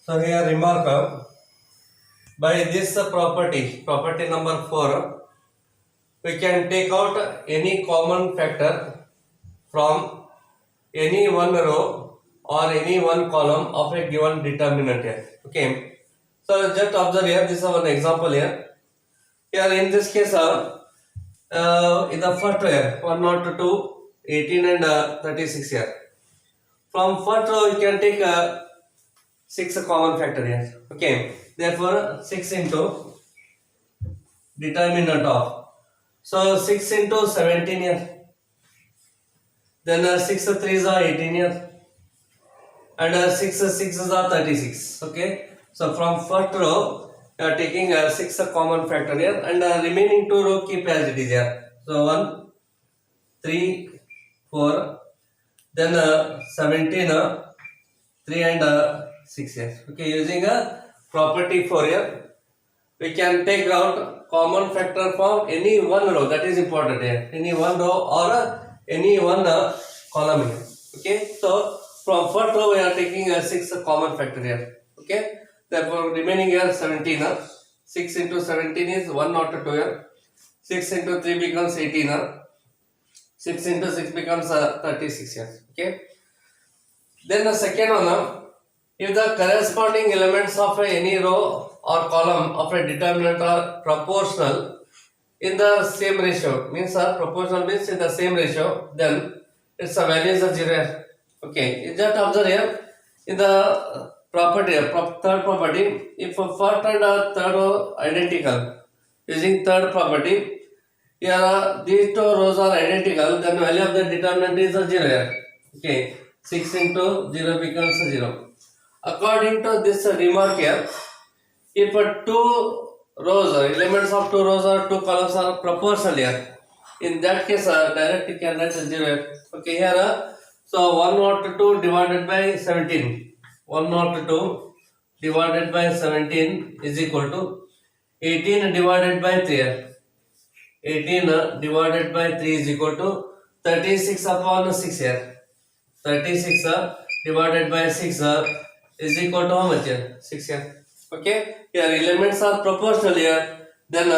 So here remark by this property number 4, we can take out any common factor from any one row or any one column of a given determinant here. Okay. So just observe here, this is one example here. Here in this case, in the first row here, 1 0 2, 18 and 36 here. From first row you can take 6 common factor here. Okay. Therefore 6 into determinant of. So 6 into 17 here. Then 6 3s are 18 here. And 6 6s are 36. Okay. So from first row you are taking 6 common factor here, and remaining 2 row keep as it is here. So 1, 3, 4. Then 17, 3 and 6 here. Okay. Using a property 4 here, we can take out common factor from any one row. That is important here. Any one row or any one column here. Okay. So from first row we are taking 6 common factor here. Okay. Therefore remaining here 17. 6 into 17 is 1 not 2 here. 6 into 3 becomes 18. 6 into 6 becomes 36 here. Okay. Then the second one, if the corresponding elements of any row or column of a determinant are proportional in the same ratio, means proportional means in the same ratio, then its value is 0. Okay, you just observe here in the property, third property, if first and third row identical, using third property, here these 2 rows are identical, then value of the determinant is 0 here. Okay, 6 into 0 becomes 0. According to this remark here, if 2 rows, elements of 2 rows or 2 columns are proportional here, in that case directly can write 0 here. Okay, here so 1 not 2 divided by 17. 1 not 2 divided by 17 is equal to 18 divided by 3 here. 18 divided by 3 is equal to 36 upon 6 here. 36 divided by 6 is equal to how much here? 6 here. Okay. Here elements are proportional here. Then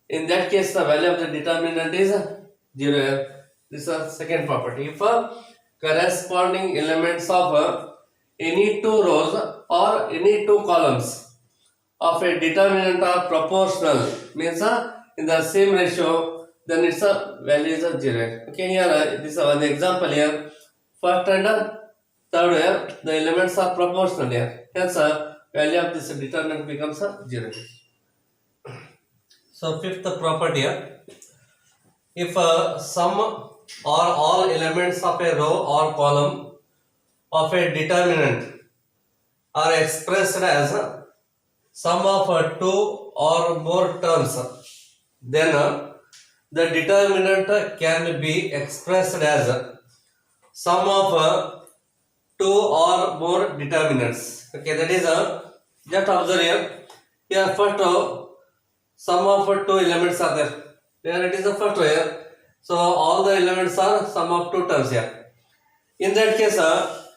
in that case the value of the determinant is 0 here. This is second property. If corresponding elements of any 2 rows or any 2 columns of a determinant are proportional, means in the same ratio, then its value is 0. Okay, here this is one example here. First and third here, the elements are proportional here. Hence, value of this determinant becomes 0. So fifth property here, if some or all elements of a row or column of a determinant are expressed as sum of 2 or more terms, then the determinant can be expressed as sum of 2 or more determinants. Okay, that is just observe here. Here first row, sum of 2 elements are there. Here it is the first row here. So all the elements are sum of 2 terms here. In that case,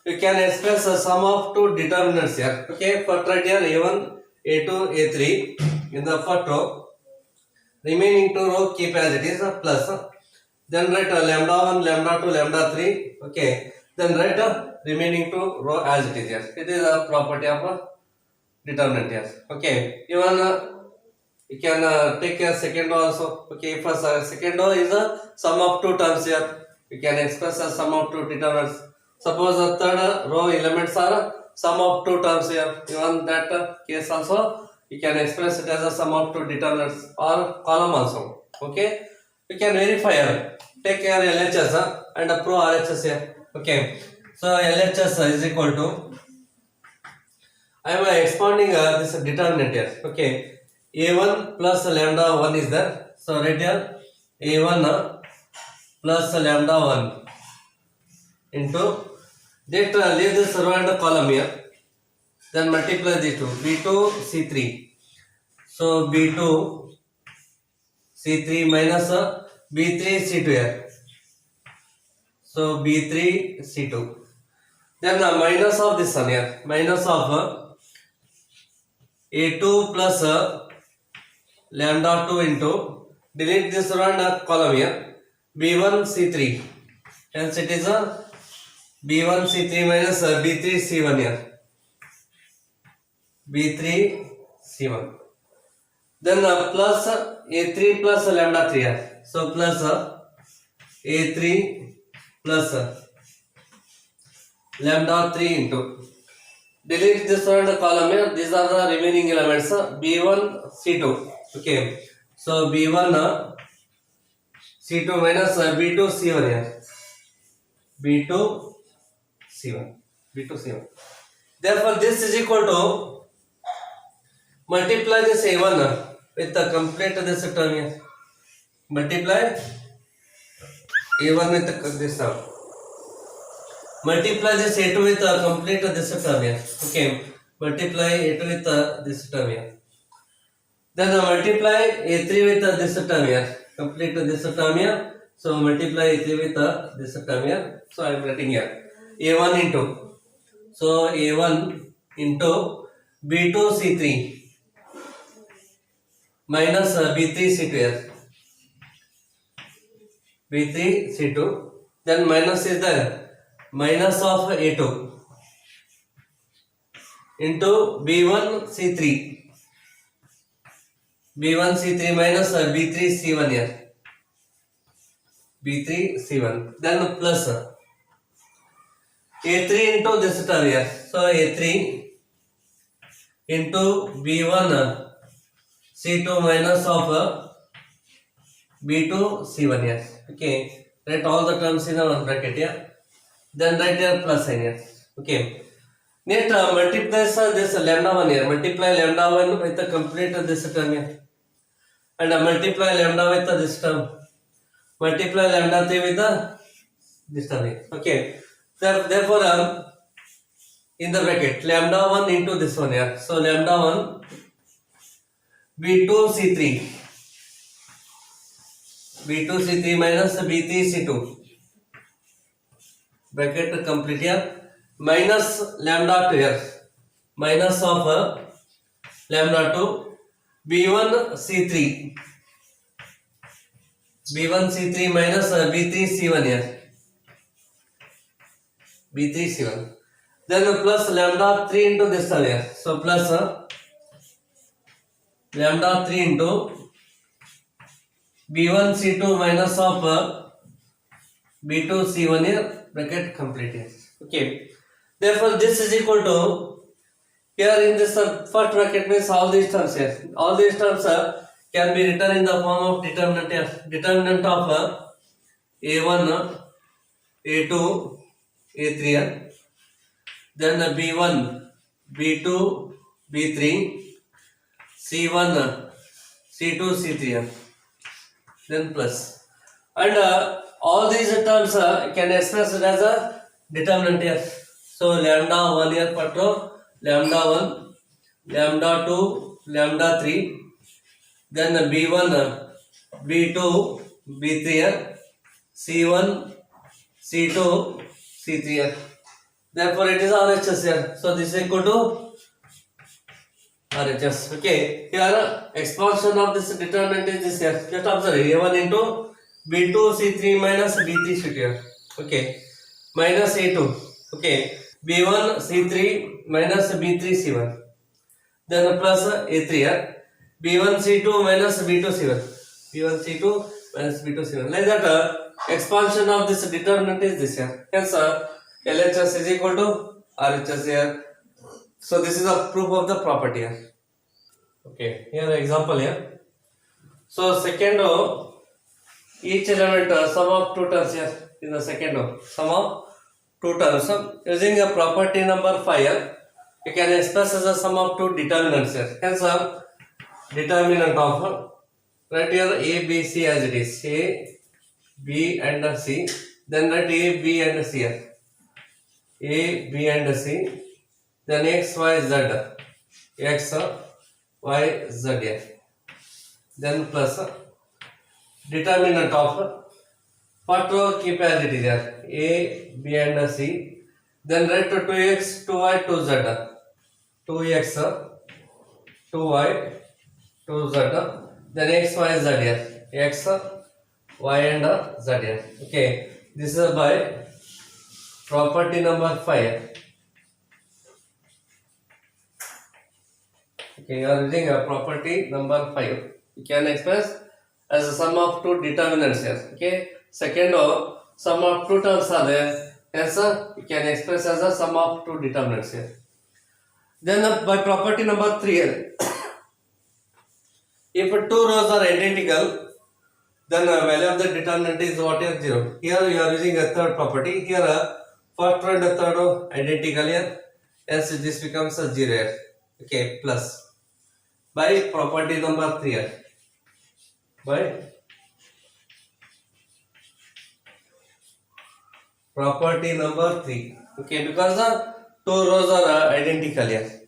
you can express a sum of 2 determinants here. Okay, first right here A1, A2, A3 in the first row. Remaining 2 row keep as it is plus. Then write lambda 1, lambda 2, lambda 3. Okay. Then write remaining 2 row as it is here. It is a property of a determinant here. Okay. Even you can take a second row also. Okay. If a second row is a sum of 2 terms here, you can express a sum of 2 determinants. Suppose the third row elements are sum of 2 terms here. Even that case also you can express it as a sum of 2 determinants or column also. Okay. You can verify here. Take your LHS and prove RHS here. Okay. So LHS is equal to, I am expanding this determinant here. Okay. A1 plus lambda 1 is there. So right here A1 plus lambda 1 into that leave this row and column here. Then multiply these two. B2 C3. So B2 C3 minus B3 C2 here. So B3 C2. Then minus of this one here. Minus of A2 plus lambda 2 into, delete this one column here, B1 C3, hence it is a B1 C3 minus B3 C1 here, B3 C1, then plus A3 plus lambda 3 here, so plus A3 plus lambda 3 into, delete this one column here, these are the remaining elements, B1 C2, okay, so B1 C2 minus B2 C1 here, B2 C1, B2 C1, therefore this is equal to, multiply this A1 with the complete this term here, multiply A1 with this term, multiply this A2 with complete this term here, okay, multiply A2 with this term here, then multiply A3 with this term here, complete this term here, so multiply A3 with this term here, so I am writing here A1 into, so A1 into B2 C3 minus B3 C2 here, B3 C2, then minus is there, minus of A2 into B1 C3, B1 C3 minus B3 C1 here, B3 C1, then plus A3 into this term here, so A3 into B1 C2 minus of B2 C1 here, okay, write all the terms in one bracket here, then write here plus sign here, okay, next multiply this lambda 1 here, multiply lambda 1 with the complete this term here, and multiply lambda with this term, multiply lambda 3 with this term here, okay, therefore in the bracket lambda 1 into this one here, so lambda 1 B2 C3, B2 C3 minus B3 C2, bracket complete here, minus lambda 2 here, minus of lambda 2 B1 C3, B1 C3 minus B3 C1 here, B3 C1, then plus lambda 3 into this one here, so plus lambda 3 into B1 C2 minus of B2 C1 here, bracket complete here, okay, therefore this is equal to, here in this first bracket means all these terms here, all these terms can be written in the form of determinant here, determinant of A1 A2 A3 here, then B1 B2 B3 C1 C2 C3 here, then plus, and all these terms can express it as a determinant here, so lambda 1 here patro, lambda 1 lambda 2 lambda 3, then B1 B2 B3 here, C1 C2 C3 here, therefore it is RHS here, so this is equal to RHS, okay, here expansion of this determinant is this here, just observe A1 into B2 C3 minus B3 C2 here, okay, minus A2, okay, B1 C3 minus B3 C1, then plus A3 here, B1 C2 minus B2 C1, B1 C2 minus B2 C1, like that expansion of this determinant is this here, hence LHS is equal to RHS here, so this is a proof of the property here, okay, here example here, so second row, each element sum of two terms here in the second row, sum of two terms, using a property number 5 here, you can express as a sum of two determinants here, hence determinant of, write here A, B, C as it is, A, B and C, then write A, B and C here, A, B and C, then X, Y, Z, X, Y, Z here, then plus determinant of, first row keep as it is here, A, B and C, then write 2x, 2y, 2z, 2x, 2y, 2z, then x, y, z here. X, y and z here. Okay, this is by property number 5. Okay, you are using a property number 5. You can express as a sum of two determinants here. Okay, second sum of two terms are there. Yes, you can express as a sum of two determinants here. Then by property number 3 here, if two rows are identical, then value of the determinant is what is 0. Here you are using a third property. Here first row and the third row identical here. Hence this becomes a 0 here. Okay, plus by property number 3 here. By property number 3. Okay, because the two rows are identical here.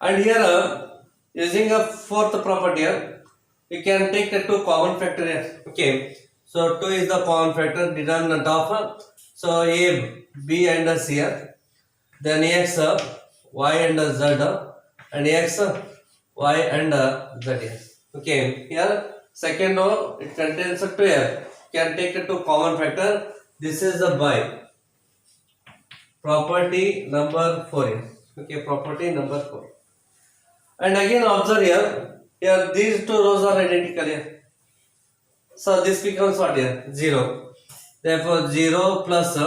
And here using a fourth property here, you can take the two common factor here. Okay, so 2 is the common factor determinant of so a, b and c here. Then x, y and z, and x, y and z here. Okay, here second row it contains a 2 here. Can take it to common factor. This is the by property number 4 here. Okay, property number 4. And again observe here. Here these two rows are identical here. So this becomes what here? 0. Therefore 0 plus